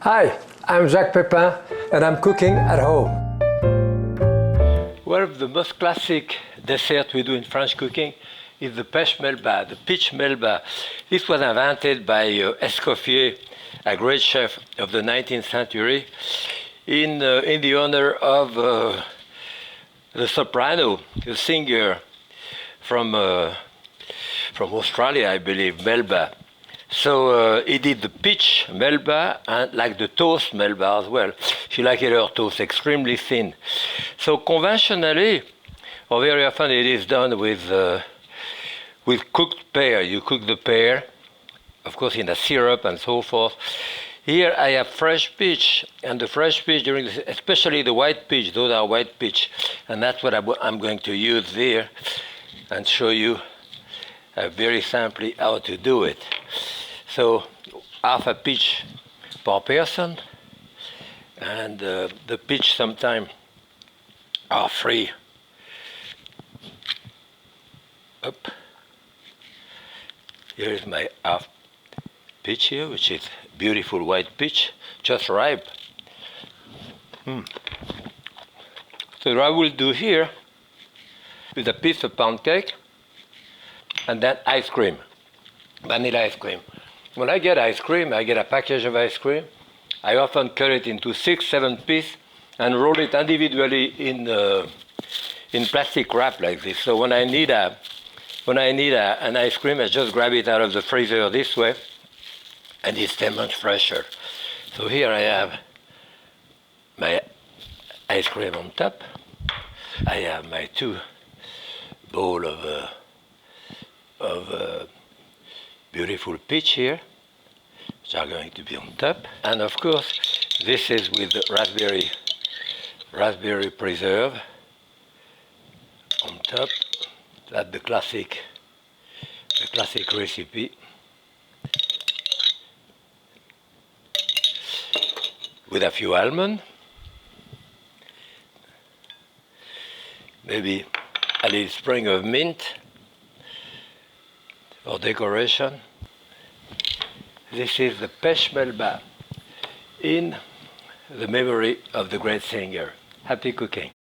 Hi, I'm Jacques Pepin and I'm cooking at home. One of the most classic desserts we do in French cooking is the pêche melba, the peach melba. This was invented by Escoffier, a great chef of the 19th century, in the honor of the soprano, the singer from Australia, I believe, Melba. So he did the peach melba and like the toast melba as well. She liked her toast extremely thin. So conventionally, or very often it is done with cooked pear. You cook the pear, of course, in a syrup and so forth. Here I have fresh peach, and the fresh peach, especially the white peach, those are white peach, and that's what I'm going to use there and show you very simply how to do it. So half a peach per person, and the peach sometimes are free. Up. Here is my half peach here, which is beautiful white peach, just ripe. So what I will do here is a piece of pound cake and then ice cream, vanilla ice cream. When I get ice cream, I get a package of ice cream. I often cut it into 6-7 pieces and roll it individually in plastic wrap like this. So when I need an ice cream, I just grab it out of the freezer this way, and it's 10 much fresher. So here I have my ice cream on top. I have my 2 bowls of beautiful peach here, which are going to be on top. And of course, this is with the raspberry preserve on top. That's the classic recipe. With a few almonds, maybe a little sprig of mint for decoration. This is the pêche melba in the memory of the great singer. Happy cooking.